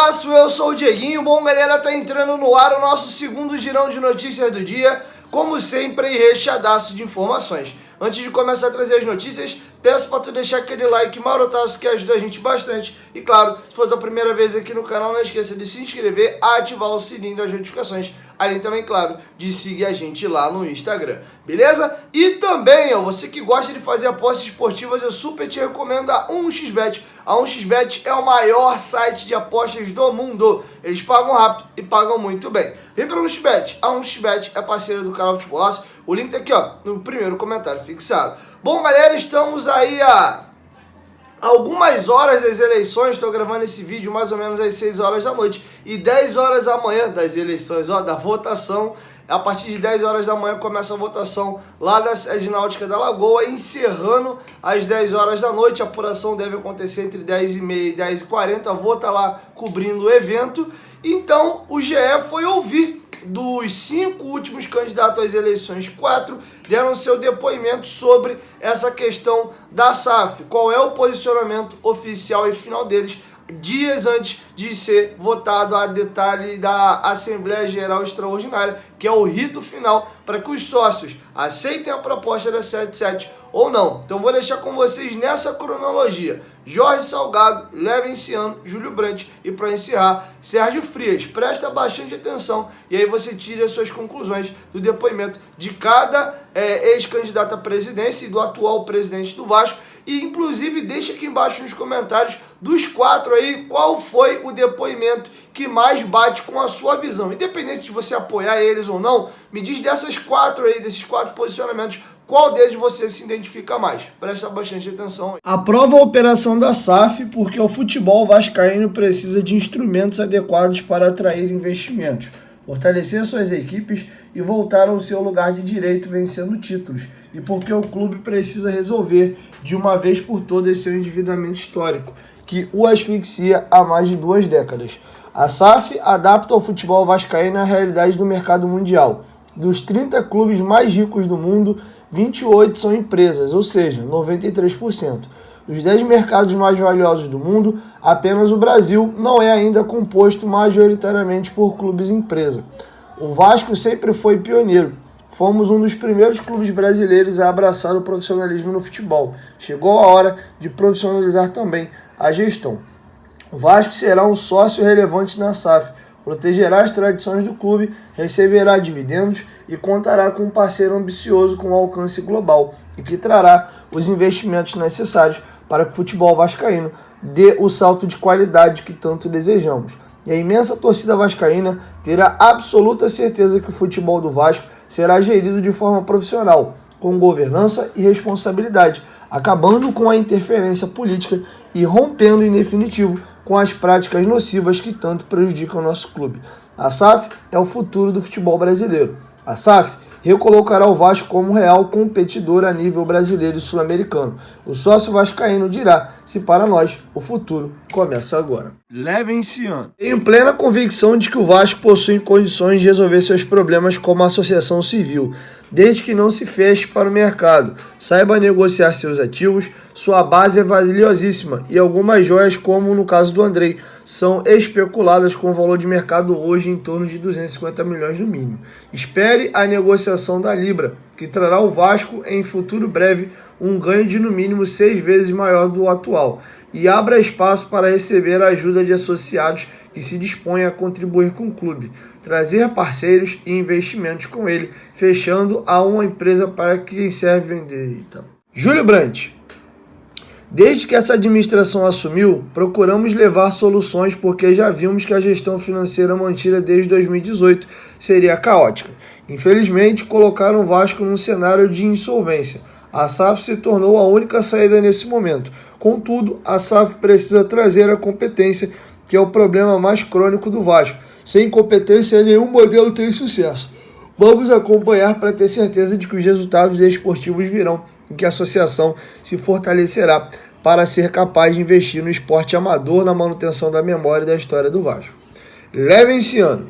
Futebolaço, eu sou o Dieguinho. Bom, galera, tá entrando no ar o nosso segundo girão de notícias do dia, como sempre, recheadaço de informações. Antes de começar a trazer as notícias, peço para tu deixar aquele like marotaço que ajuda a gente bastante. E claro, se for a tua primeira vez aqui no canal, não esqueça de se inscrever, ativar o sininho das notificações, além também, claro, de seguir a gente lá no Instagram, beleza? E também, você que gosta de fazer apostas esportivas, eu super te recomendo a 1xBet. A 1xBet é o maior site de apostas do mundo. Eles pagam rápido e pagam muito bem. Vem para a 1xBet. A 1xBet é parceira do canal Futebolaço. O link tá aqui, no primeiro comentário fixado. Bom, galera, estamos aí a algumas horas das eleições. Estou gravando esse vídeo mais ou menos às 6 horas da noite. E 10 horas da manhã das eleições, da votação. A partir de 10 horas da manhã começa a votação lá da sede náutica da Lagoa, encerrando às 10 horas da noite. A apuração deve acontecer entre 10h30 e 10h40. Vou estar lá cobrindo o evento. Então, o GE foi ouvir dos 5 últimos candidatos às eleições, 4 deram seu depoimento sobre essa questão da SAF. Qual é o posicionamento oficial e final deles, dias antes de ser votado a detalhe da Assembleia Geral Extraordinária, que é o rito final para que os sócios aceitem a proposta da 77 ou não. Então vou deixar com vocês nessa cronologia: Jorge Salgado, Levenciano, Júlio Brandt e, para encerrar, Sérgio Frias. Presta bastante atenção e aí você tira as suas conclusões do depoimento de cada ex-candidato à presidência e do atual presidente do Vasco. E, inclusive, deixa aqui embaixo nos comentários dos 4 aí qual foi o depoimento que mais bate com a sua visão. Independente de você apoiar eles ou não, me diz desses 4 posicionamentos, qual deles você se identifica mais. Presta bastante atenção. Aprova a operação da SAF porque o futebol vascaíno precisa de instrumentos adequados para atrair investimentos, fortalecer suas equipes e voltar ao seu lugar de direito vencendo títulos, e porque o clube precisa resolver de uma vez por todas seu endividamento histórico, que o asfixia há mais de 2 décadas. A SAF adapta o futebol vascaíno à realidade do mercado mundial. Dos 30 clubes mais ricos do mundo, 28 são empresas, ou seja, 93%. Dos 10 mercados mais valiosos do mundo, apenas o Brasil não é ainda composto majoritariamente por clubes empresa. O Vasco sempre foi pioneiro. Fomos um dos primeiros clubes brasileiros a abraçar o profissionalismo no futebol. Chegou a hora de profissionalizar também a gestão. O Vasco será um sócio relevante na SAF, protegerá as tradições do clube, receberá dividendos e contará com um parceiro ambicioso com alcance global e que trará os investimentos necessários para que o futebol vascaíno dê o salto de qualidade que tanto desejamos. E a imensa torcida vascaína terá absoluta certeza que o futebol do Vasco será gerido de forma profissional, com governança e responsabilidade, acabando com a interferência política e rompendo em definitivo com as práticas nocivas que tanto prejudicam o nosso clube. A SAF é o futuro do futebol brasileiro. A SAF recolocará o Vasco como real competidor a nível brasileiro e sul-americano. O sócio vascaíno dirá se para nós o futuro começa agora. Levenciano. Tenho plena convicção de que o Vasco possui condições de resolver seus problemas como associação civil, desde que não se feche para o mercado, saiba negociar seus ativos. Sua base é valiosíssima e algumas joias, como no caso do Andrei, são especuladas com valor de mercado hoje em torno de 250 milhões no mínimo. Espere a negociação da Libra, que trará ao Vasco em futuro breve um ganho de no mínimo 6 vezes maior do atual, e abra espaço para receber a ajuda de associados que se dispõem a contribuir com o clube, trazer parceiros e investimentos com ele, fechando a uma empresa para quem serve vender. Júlio Brandt. Desde que essa administração assumiu, procuramos levar soluções porque já vimos que a gestão financeira mantida desde 2018 seria caótica. Infelizmente, colocaram o Vasco num cenário de insolvência. A SAF se tornou a única saída nesse momento. Contudo, a SAF precisa trazer a competência, que é o problema mais crônico do Vasco. Sem competência, nenhum modelo tem sucesso. Vamos acompanhar para ter certeza de que os resultados desportivos virão e que a associação se fortalecerá para ser capaz de investir no esporte amador, na manutenção da memória e da história do Vasco. Levenciano.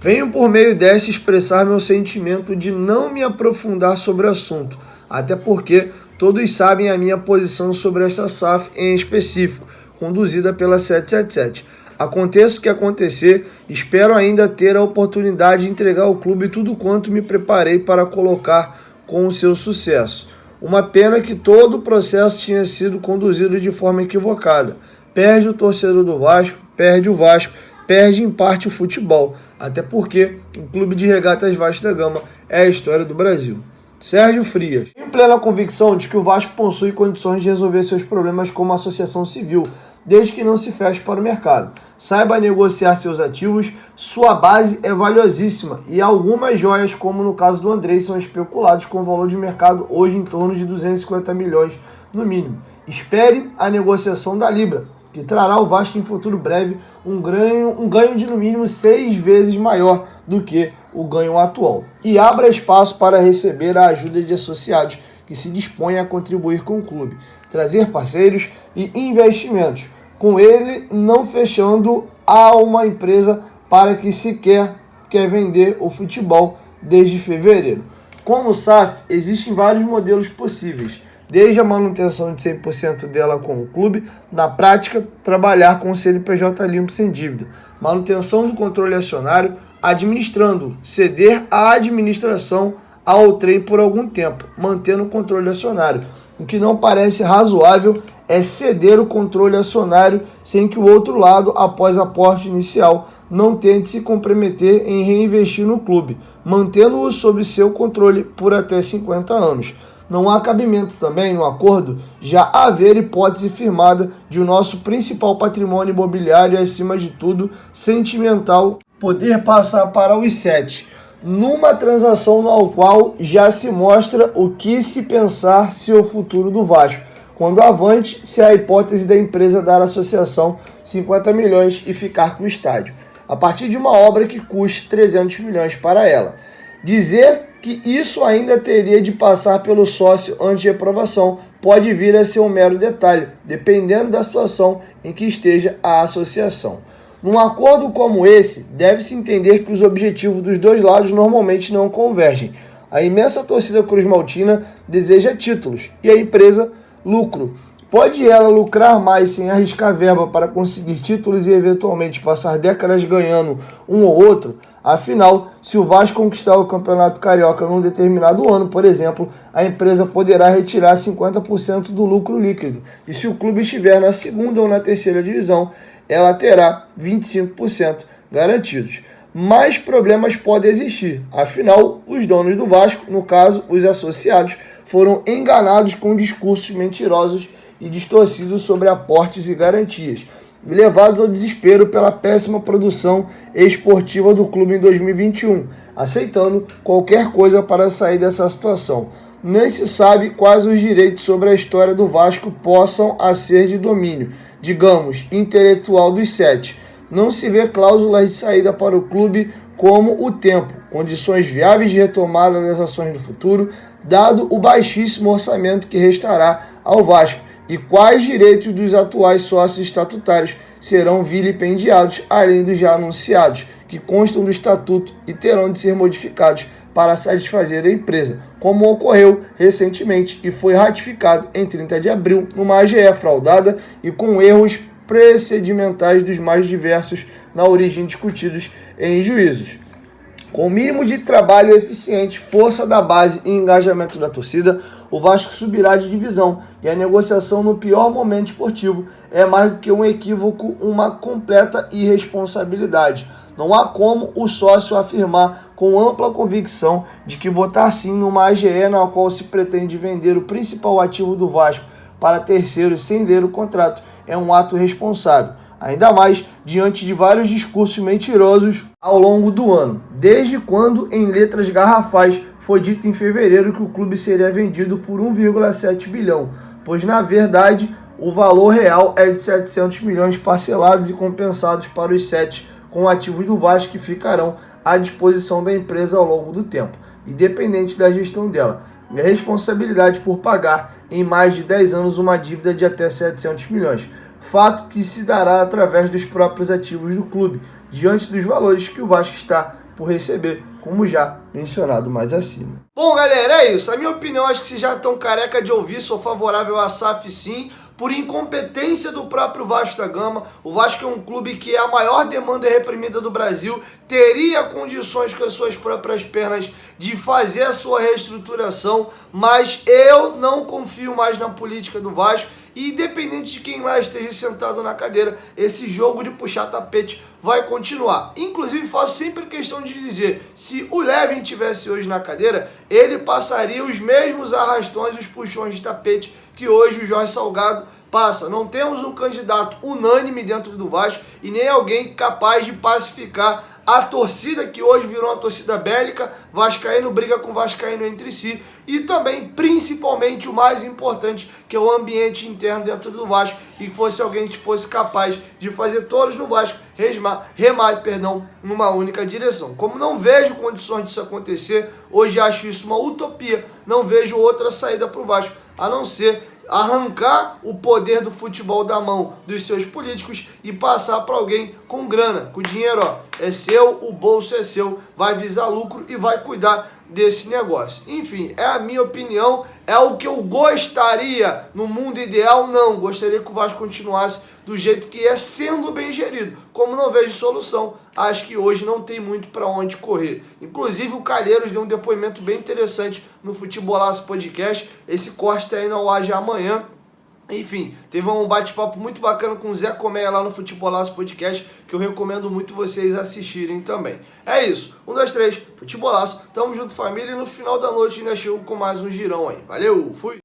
Venho por meio desta expressar meu sentimento de não me aprofundar sobre o assunto, até porque todos sabem a minha posição sobre esta SAF em específico, conduzida pela 777. Aconteça o que acontecer, espero ainda ter a oportunidade de entregar ao clube tudo quanto me preparei para colocar com o seu sucesso. Uma pena que todo o processo tinha sido conduzido de forma equivocada. Perde o torcedor do Vasco, perde o Vasco, perde em parte o futebol, até porque o Clube de Regatas Vasco da Gama é a história do Brasil. Sérgio Frias. Em plena convicção de que o Vasco possui condições de resolver seus problemas como associação civil, desde que não se feche para o mercado. Saiba negociar seus ativos, sua base é valiosíssima e algumas joias, como no caso do Andrei, são especulados com valor de mercado hoje em torno de 250 milhões no mínimo. Espere a negociação da Libra, que trará ao Vasco em futuro breve um ganho de no mínimo 6 vezes maior do que o ganho atual. E abra espaço para receber a ajuda de associados que se dispõem a contribuir com o clube, trazer parceiros e investimentos, com ele não fechando a uma empresa para que sequer quer vender o futebol desde fevereiro. Como SAF, existem vários modelos possíveis, desde a manutenção de 100% dela com o clube, na prática, trabalhar com o CNPJ limpo sem dívida, manutenção do controle acionário, administrando, ceder a administração ao trem por algum tempo, mantendo o controle acionário. O que não parece razoável é ceder o controle acionário sem que o outro lado, após aporte inicial, não tente se comprometer em reinvestir no clube, mantendo-o sob seu controle por até 50 anos. Não há cabimento também no acordo já haver hipótese firmada de o nosso principal patrimônio imobiliário e, acima de tudo, sentimental, poder passar para os 7, numa transação no qual já se mostra o que se pensar se o futuro do Vasco, quando avante se a hipótese da empresa dar à associação 50 milhões e ficar com o estádio, a partir de uma obra que custe 300 milhões para ela. Dizer que isso ainda teria de passar pelo sócio antes de aprovação pode vir a ser um mero detalhe, dependendo da situação em que esteja a associação. Num acordo como esse, deve-se entender que os objetivos dos dois lados normalmente não convergem. A imensa torcida cruz-maltina deseja títulos e a empresa lucro. Pode ela lucrar mais sem arriscar verba para conseguir títulos e eventualmente passar décadas ganhando um ou outro? Afinal, se o Vasco conquistar o Campeonato Carioca num determinado ano, por exemplo, a empresa poderá retirar 50% do lucro líquido. E se o clube estiver na segunda ou na terceira divisão, ela terá 25% garantidos. Mais problemas podem existir. Afinal, os donos do Vasco, no caso, os associados, foram enganados com discursos mentirosos e distorcidos sobre aportes e garantias, e levados ao desespero pela péssima produção esportiva do clube em 2021, aceitando qualquer coisa para sair dessa situação. Nem se sabe quais os direitos sobre a história do Vasco possam a ser de domínio, digamos, intelectual dos 7. Não se vê cláusulas de saída para o clube como o tempo, condições viáveis de retomada das ações no futuro, dado o baixíssimo orçamento que restará ao Vasco, e quais direitos dos atuais sócios estatutários serão vilipendiados, além dos já anunciados, que constam do estatuto e terão de ser modificados para satisfazer a empresa, como ocorreu recentemente e foi ratificado em 30 de abril numa AGE fraudada e com erros procedimentais dos mais diversos na origem discutidos em juízos. Com o mínimo de trabalho eficiente, força da base e engajamento da torcida, o Vasco subirá de divisão e a negociação no pior momento esportivo é mais do que um equívoco, uma completa irresponsabilidade. Não há como o sócio afirmar com ampla convicção de que votar sim numa AGE na qual se pretende vender o principal ativo do Vasco para terceiros sem ler o contrato é um ato responsável. Ainda mais diante de vários discursos mentirosos ao longo do ano. Desde quando, em letras garrafais, foi dito em fevereiro que o clube seria vendido por 1,7 bilhão, pois na verdade o valor real é de 700 milhões parcelados e compensados para os 7 com ativos do Vasco que ficarão à disposição da empresa ao longo do tempo, independente da gestão dela. E a responsabilidade por pagar em mais de 10 anos uma dívida de até 700 milhões. Fato que se dará através dos próprios ativos do clube, diante dos valores que o Vasco está por receber, como já mencionado mais acima. Bom, galera, é isso. A minha opinião, acho que vocês já estão careca de ouvir, sou favorável à SAF sim. por incompetência do próprio Vasco da Gama. O Vasco é um clube que é a maior demanda reprimida do Brasil, teria condições com as suas próprias pernas de fazer a sua reestruturação, mas eu não confio mais na política do Vasco. E independente de quem lá esteja sentado na cadeira, esse jogo de puxar tapete vai continuar. Inclusive, faço sempre questão de dizer, se o Levin tivesse hoje na cadeira, ele passaria os mesmos arrastões, os puxões de tapete que hoje o Jorge Salgado passa. Não temos um candidato unânime dentro do Vasco e nem alguém capaz de pacificar a torcida, que hoje virou uma torcida bélica, vascaíno briga com vascaíno entre si, e também, principalmente, o mais importante, que é o ambiente interno dentro do Vasco, e fosse alguém que fosse capaz de fazer todos no Vasco remar, numa única direção. Como não vejo condições disso acontecer, hoje acho isso uma utopia, não vejo outra saída para o Vasco, a não ser arrancar o poder do futebol da mão dos seus políticos e passar para alguém com grana, com dinheiro, ó, é seu, o bolso é seu, vai visar lucro e vai cuidar desse negócio. Enfim, é a minha opinião, é o que eu gostaria no mundo ideal. Não, gostaria que o Vasco continuasse do jeito que é, sendo bem gerido. Como não vejo solução, acho que hoje não tem muito para onde correr. Inclusive o Calheiros deu um depoimento bem interessante no Futebolaço Podcast, esse corte está indo ao ar já amanhã. Enfim, teve um bate-papo muito bacana com o Zé Colmeia lá no Futebolaço Podcast, que eu recomendo muito vocês assistirem também. É isso, 1, 2, 3, Futebolaço, tamo junto família, e no final da noite ainda chego com mais um girão aí. Valeu, fui!